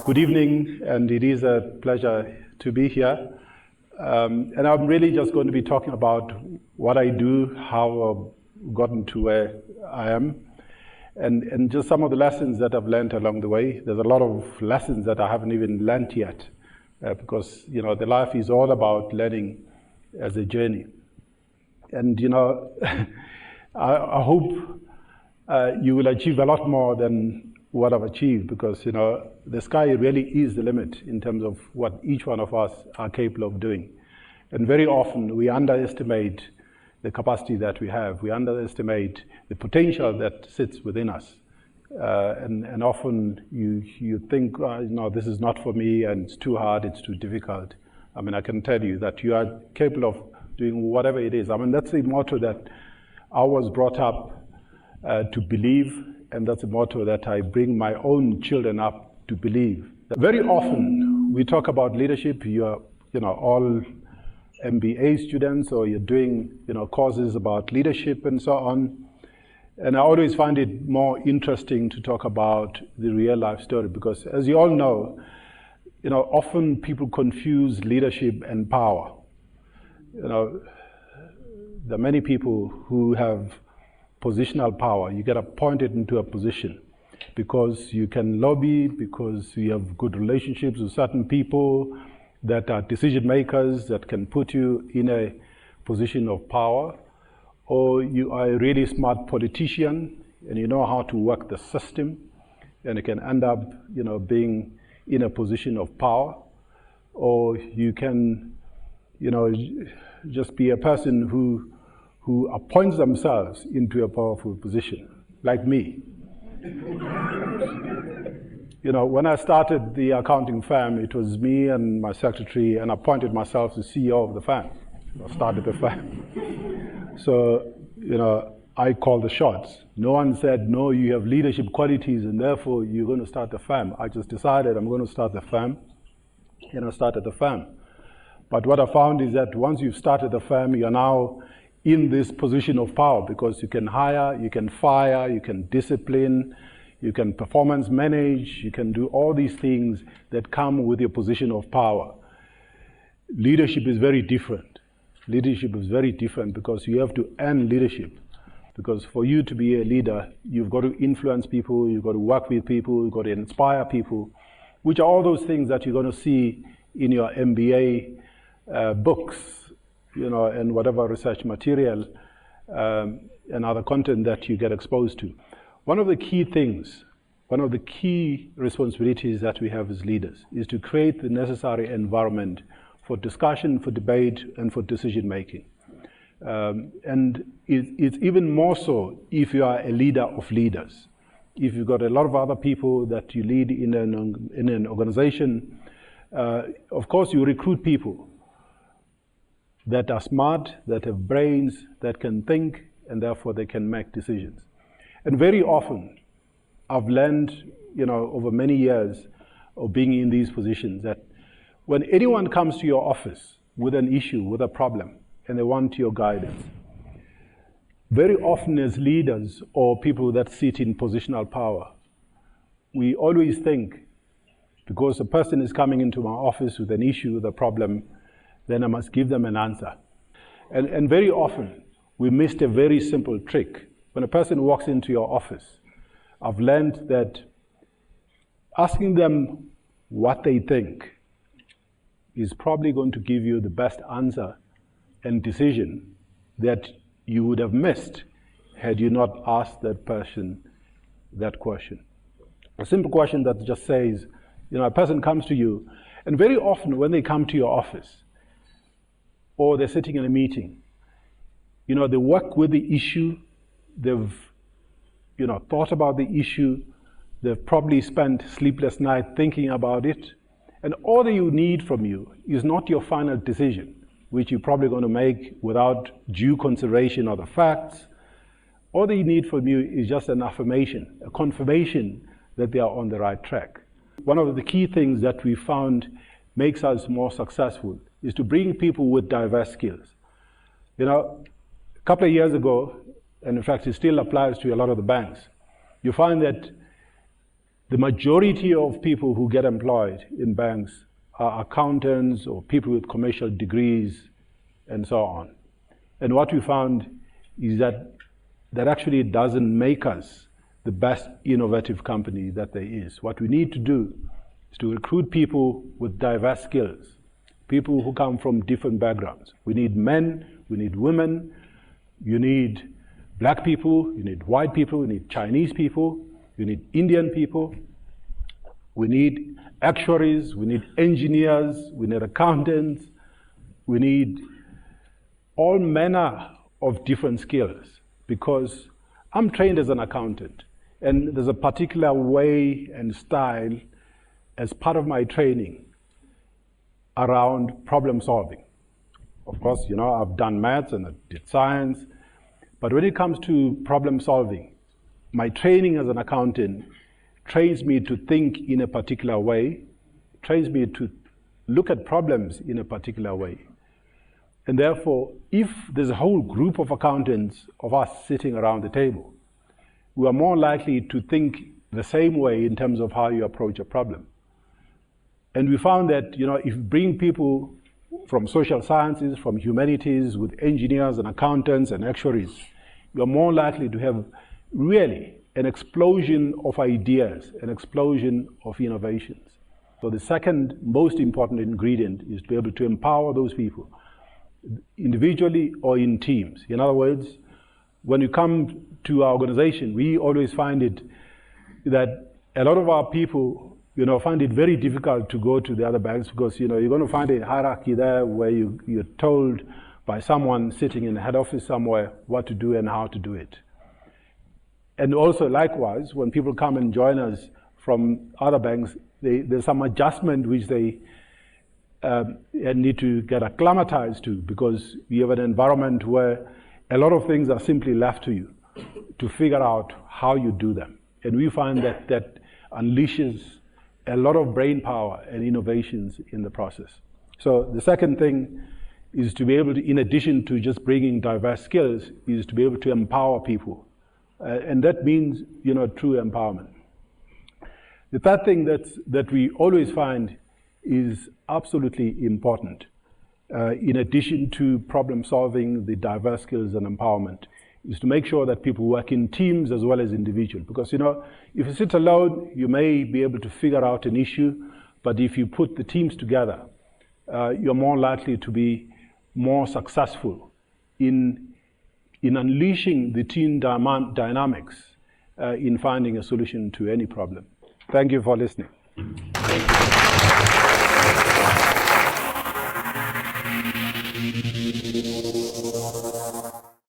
Good evening, and it is a pleasure to be here. And I'm really just going to be talking about what I do, how I've gotten to where I am, and just some of the lessons that I've learned along the way. There's a lot of lessons that I haven't even learned yet, because the life is all about learning as a journey. And I hope you will achieve a lot more than what I've achieved, because the sky really is the limit in terms of what each one of us are capable of doing. And very often we underestimate the capacity that we have. We underestimate the potential that sits within us. And often you think, this is not for me, and it's too hard, it's too difficult. I mean, I can tell you that you are capable of doing whatever it is. I mean, that's the motto that I was brought up to believe, and that's a motto that I bring my own children up to believe. Very often we talk about leadership. You're all MBA students, or you're doing courses about leadership and so on. And I always find it more interesting to talk about the real life story, because as you all know, often people confuse leadership and power. There are many people who have positional power. You get appointed into a position because you can lobby, because you have good relationships with certain people that are decision makers that can put you in a position of power, or you are a really smart politician and you know how to work the system, and you can end up being in a position of power, or you can just be a person who appoints themselves into a powerful position, like me. When I started the accounting firm, it was me and my secretary, and I appointed myself as CEO of the firm. I started the firm. So, I called the shots. No one said, no, you have leadership qualities and therefore you're going to start the firm. I just decided I'm going to start the firm, and I started the firm. But what I found is that once you've started the firm, you're now in this position of power, because you can hire, you can fire, you can discipline, you can performance manage, you can do all these things that come with your position of power. Leadership is very different. Leadership is very different because you have to earn leadership. Because for you to be a leader, you've got to influence people, you've got to work with people, you've got to inspire people, which are all those things that you're going to see in your MBA books, and whatever research material and other content that you get exposed to. One of the key things, one of the key responsibilities that we have as leaders is to create the necessary environment for discussion, for debate, and for decision making. And it's even more so if you are a leader of leaders. If you've got a lot of other people that you lead in an organization, of course you recruit people that are smart, that have brains, that can think, and therefore they can make decisions. And very often, I've learned, over many years of being in these positions, that when anyone comes to your office with an issue, with a problem, and they want your guidance, very often as leaders or people that sit in positional power, we always think, because a person is coming into my office with an issue, with a problem, then I must give them an answer. And very often, we missed a very simple trick. When a person walks into your office, I've learned that asking them what they think is probably going to give you the best answer and decision that you would have missed had you not asked that person that question. A simple question that just says, a person comes to you, and very often when they come to your office, or they're sitting in a meeting, they work with the issue, they've thought about the issue, they've probably spent sleepless nights thinking about it, and all that you need from you is not your final decision, which you're probably going to make without due consideration of the facts. All that you need from you is just an affirmation, a confirmation that they are on the right track. One of the key things that we found makes us more successful is to bring people with diverse skills. A couple of years ago, and in fact it still applies to a lot of the banks, you find that the majority of people who get employed in banks are accountants or people with commercial degrees and so on. And what we found is that that actually doesn't make us the best innovative company that there is. What we need to do is to recruit people with diverse skills, people who come from different backgrounds. We need men, we need women, you need black people, you need white people, you need Chinese people, you need Indian people, we need actuaries, we need engineers, we need accountants, we need all manner of different skills, because I'm trained as an accountant, and there's a particular way and style as part of my training around problem solving. Of course, you know, I've done maths and I did science, but when it comes to problem solving, my training as an accountant trains me to think in a particular way, trains me to look at problems in a particular way. And therefore, if there's a whole group of accountants of us sitting around the table, we are more likely to think the same way in terms of how you approach a problem. And we found that, you know, if you bring people from social sciences, from humanities, with engineers and accountants and actuaries, you're more likely to have really an explosion of ideas, an explosion of innovations. So the second most important ingredient is to be able to empower those people, individually or in teams. In other words, when you come to our organization, we always find it that a lot of our people, you know, find it very difficult to go to the other banks because, you know, you're going to find a hierarchy there where you're told by someone sitting in the head office somewhere what to do and how to do it. And also, likewise, when people come and join us from other banks, there's some adjustment which they need to get acclimatized to, because you have an environment where a lot of things are simply left to you to figure out how you do them. And we find that that unleashes a lot of brain power and innovations in the process. So the second thing is to be able to, in addition to just bringing diverse skills, is to be able to empower people. And that means, you know, true empowerment. The third thing that we always find is absolutely important, in addition to problem solving, the diverse skills and empowerment, is to make sure that people work in teams as well as individuals. Because, you know, if you sit alone, you may be able to figure out an issue, but if you put the teams together, you're more likely to be more successful in unleashing the team dynamics in finding a solution to any problem. Thank you for listening.